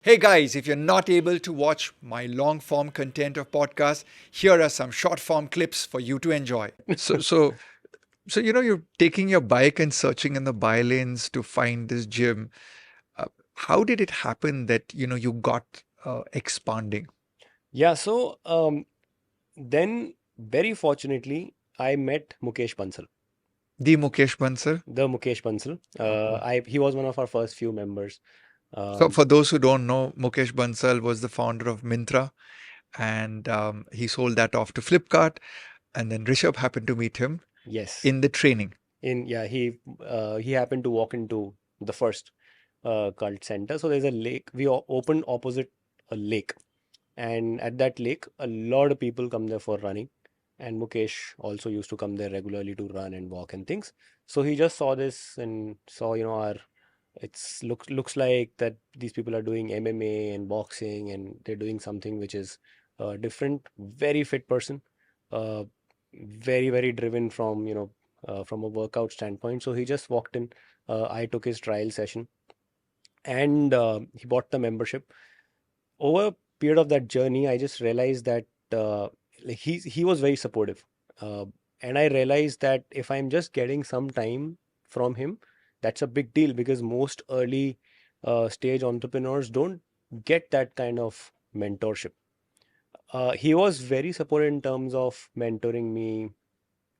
Hey guys, if you're not able to watch my long form content of podcast, here are some short form clips for you to enjoy. So you're taking your bike and searching in the by lanes to find this gym. Uh, how did it happen that you got expanding? Yeah, then very fortunately, I met Mukesh Bansal, The Mukesh Bansal. the Mukesh Bansal. Uh, He was one of our first few members. So Um, for those who don't know, Mukesh Bansal was the founder of Mintra, and he sold that off to Flipkart. And then Rishabh happened to meet him yes, in the training. he happened to walk into the first cult center. So there's a lake. Opened opposite a lake, and at that lake, a lot of people come there for running. And Mukesh also used to come there regularly to run and walk and things. So he just saw this and saw, our looks like that these people are doing MMA and boxing and they're doing something which is different. Very fit person, uh, very driven from from a workout standpoint. So he just walked in. I took his trial session and he bought the membership. Over a period of that journey, I just realized that like he was very supportive, uh, and I realized that if I'm just getting some time from him, that's a big deal because most early stage entrepreneurs don't get that kind of mentorship. He was very supportive in terms of mentoring me,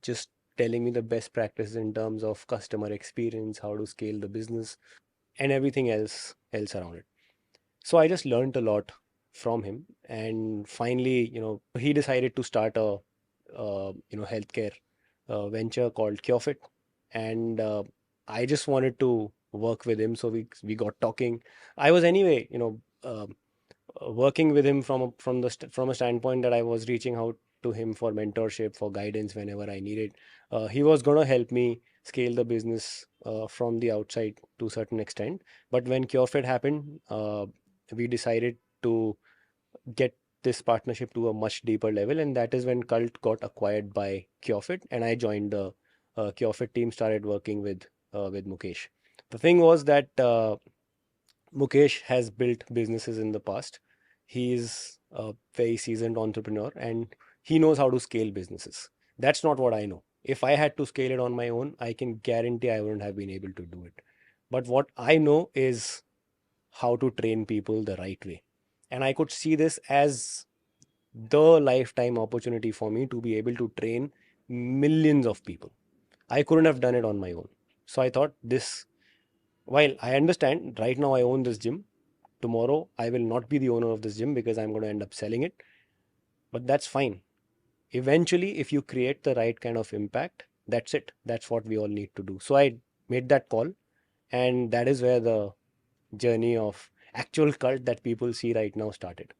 just telling me the best practices in terms of customer experience, how to scale the business, and everything else around it. So I just learned a lot from him, and finally, he decided to start a healthcare venture called Curefit, and I just wanted to work with him. So we got talking. I was anyway, working with him from a standpoint that I was reaching out to him for mentorship, for guidance whenever I needed. He was gonna help me scale the business from the outside to a certain extent. But when CureFit happened, we decided to get this partnership to a much deeper level, and that is when Cult got acquired by CureFit, and I joined the CureFit team, started working with Mukesh. The thing was that Mukesh has built businesses in the past. He is a very seasoned entrepreneur and he knows how to scale businesses. That's not what I know. If I had to scale it on my own, I can guarantee I wouldn't have been able to do it. But what I know is how to train people the right way. And I could see this as the lifetime opportunity for me to be able to train millions of people. I couldn't have done it on my own. So I thought this, while I understand right now I own this gym, tomorrow I will not be the owner of this gym because I'm going to end up selling it, but that's fine. Eventually, if you create the right kind of impact, that's it. That's what we all need to do. So I made that call, and that is where the journey of actual cult that people see right now started.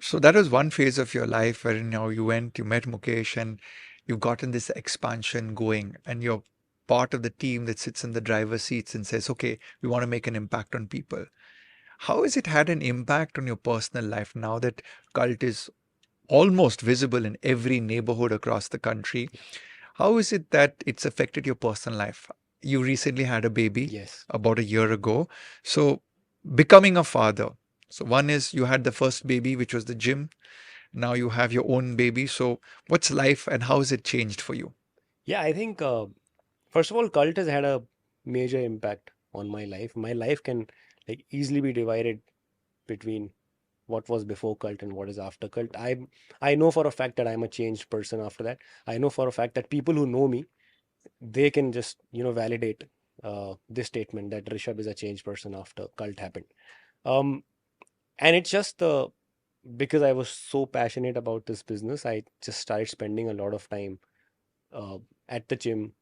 So that was one phase of your life where now you went, you met Mukesh, and you've gotten this expansion going, and you're part of the team that sits in the driver's seats and says, okay, we want to make an impact on people. How has it had an impact on your personal life now that cult is almost visible in every neighborhood across the country? Yeah. How is it that it's affected your personal life? You recently had a baby Yes. about a year ago. So, becoming a father. So, one is you had the first baby, which was the gym. Now you have your own baby. So, what's life and how has it changed for you? Yeah, I think first of all, cult has had a major impact on my life. My life can like easily be divided between what was before cult and what is after cult. I know for a fact that I'm a changed person after that. I know for a fact that people who know me, they can just validate this statement that Rishabh is a changed person after cult happened. Um, and it's just because I was so passionate about this business, I just started spending a lot of time uh, at the gym.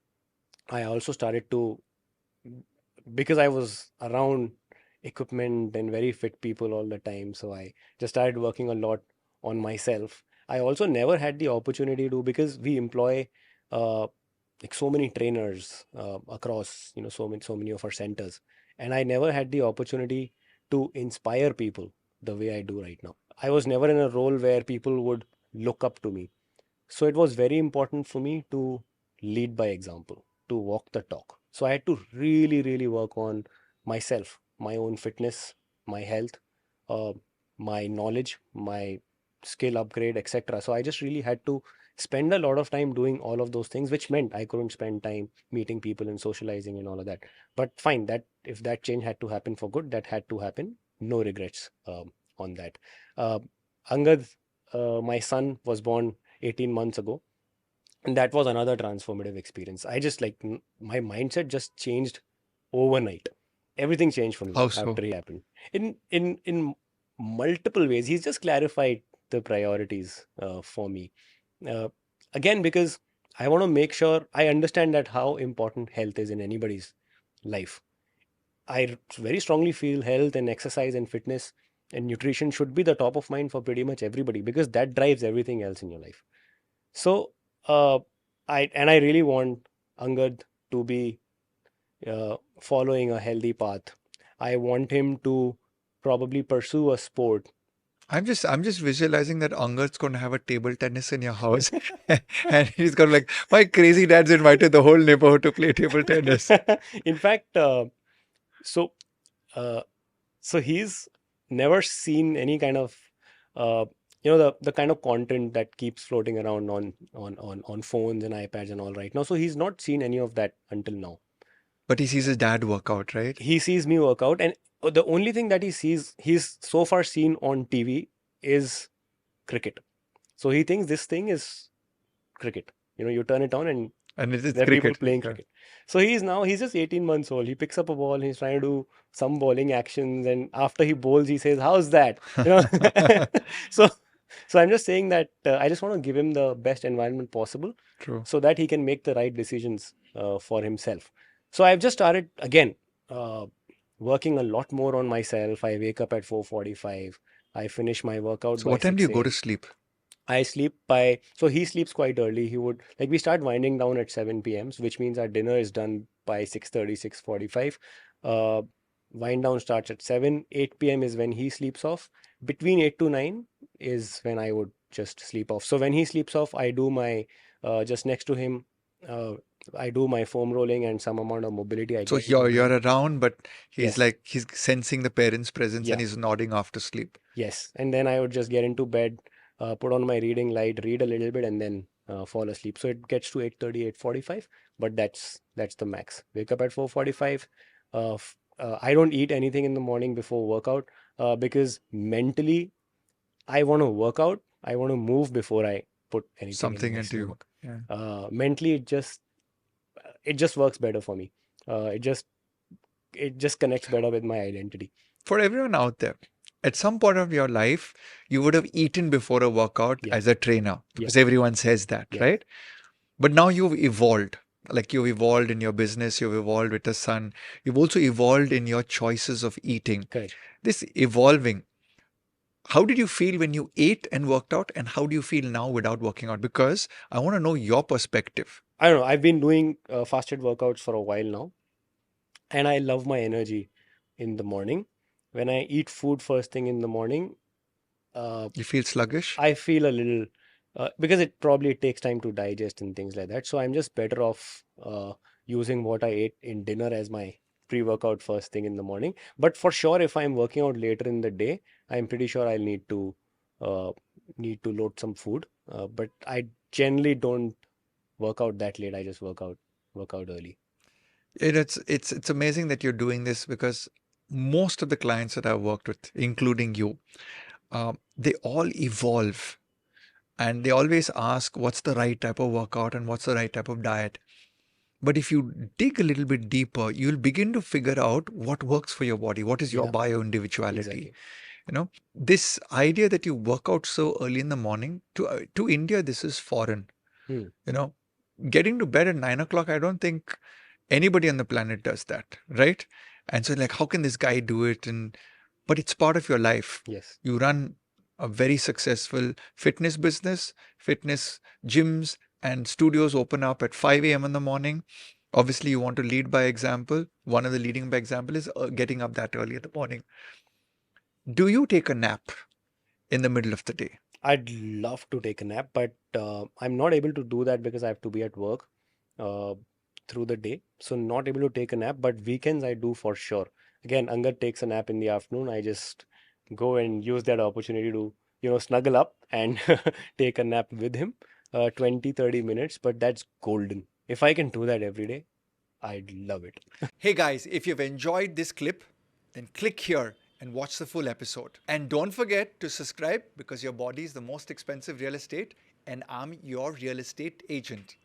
I also started to, because I was around equipment and very fit people all the time. So I just started working a lot on myself. I also never had the opportunity to, because we employ uh, like so many trainers across so many of our centers, and I never had the opportunity to inspire people the way I do right now. I was never in a role where people would look up to me, so it was very important for me to lead by example, to walk the talk. So I had to really, really work on myself, my own fitness, my health, uh, my knowledge, my skill upgrade, etc. So I just really had to spend a lot of time doing all of those things, which meant I couldn't spend time meeting people and socializing and all of that. But fine, that if that change had to happen for good, that had to happen. No regrets on that. Uh, Angad, my son was born 18 months ago, and that was another transformative experience. I just like my mindset just changed overnight. Everything changed for me How so? after he happened. In multiple ways. He's just clarified the priorities for me. Uh, Again, because I want to make sure I understand that how important health is in anybody's life. I very strongly feel health and exercise and fitness and nutrition should be the top of mind for pretty much everybody because that drives everything else in your life. So, uh, I really want Angad to be following a healthy path. I want him to probably pursue a sport. I'm just visualizing that Angar's going to have a table tennis in your house, and he's going to like, my crazy dad's invited the whole neighborhood to play table tennis. In fact, so uh, so he's never seen any kind of uh, the kind of content that keeps floating around on phones and iPads and all right now. So he's not seen any of that until now. But he sees his dad work out, right? He sees me work out, and the only thing that he's so far seen on TV is cricket. So he thinks this thing is cricket. You turn it on and And it's there are people cricket. playing Yeah. cricket. So he's just 18 months old. He picks up a ball, he's trying to do some bowling actions, and after he bowls, he says, "How's that?" You know. so so I'm just saying that I just want to give him the best environment possible True. so that he can make the right decisions for himself. So I've just started again uh, working a lot more on myself. I wake up at 4:45. I finish my workout So by what time do you 6 go to a.m. sleep? I sleep by, so he sleeps quite early. He would, like, we start winding down at 7 p.m., which means our dinner is done by 6:30, 6:45. Uh, Wind down starts at 7. 8 p.m. is when he sleeps off. Between 8 to 9 is when I would just sleep off. So when he sleeps off, I do my, just next to him, uh, I do my foam rolling and some amount of mobility. I So get into you're bed. around, but Yes. he's sensing the parents' presence and Yeah. he's nodding off to sleep. Yes, and then I would just get into bed, put on my reading light, read a little bit, and then fall asleep. So it gets to 8:30, 8:45, but that's the max. Wake up at 4:45. I don't eat anything in the morning before workout because mentally I want to work out. I want to move before I put anything in Something my into you. stomach. Yeah. Mentally, it just works better for me. Uh, it just it just connects better with my identity. For everyone out there, at some point of your life, you would have eaten before a workout Yeah, as a trainer yeah, because everyone says that, yeah. right? But now you've evolved. Like you've evolved in your business, you've evolved with a son, you've also evolved in your choices of eating. Correct. This evolving, how did you feel when you ate and worked out, and how do you feel now without working out? Because I want to know your perspective. I don't know. I've been doing fasted workouts for a while now, and I love my energy in the morning. When I eat food first thing in the morning, uh, You feel sluggish? I feel a little because it probably takes time to digest and things like that. So I'm just better off using what I ate in dinner as my pre-workout first thing in the morning. But for sure, if I'm working out later in the day, I'm pretty sure I'll uh, need to load some food. But I generally don't work out that late. I just work out early. It's amazing that you're doing this because most of the clients that I've worked with, including you, they all evolve and they always ask what's the right type of workout and what's the right type of diet. But if you dig a little bit deeper, you'll begin to figure out what works for your body, what is your Yeah, bio individuality. exactly. This idea that you work out so early in the morning to India, this is foreign. Hmm. You know, getting to bed at 9 o'clock, I don't think anybody on the planet does that, right? And so, like, how can this guy do it? But it's part of your life. Yes. You run a very successful fitness business, fitness gyms and studios open up at 5 a.m. in the morning. Obviously, you want to lead by example. One of the leading by example is getting up that early in the morning. Do you take a nap in the middle of the day? I'd love to take a nap, but I'm not able to do that because I have to be at work uh, through the day. So not able to take a nap, but weekends I do for sure. Again, Angad takes a nap in the afternoon. I just go and use that opportunity to, snuggle up and take a nap with him, 20, 30 minutes. But that's golden. If I can do that every day, I'd love it. Hey guys, if you've enjoyed this clip, then click here and watch the full episode. And don't forget to subscribe because your body is the most expensive real estate and I'm your real estate agent.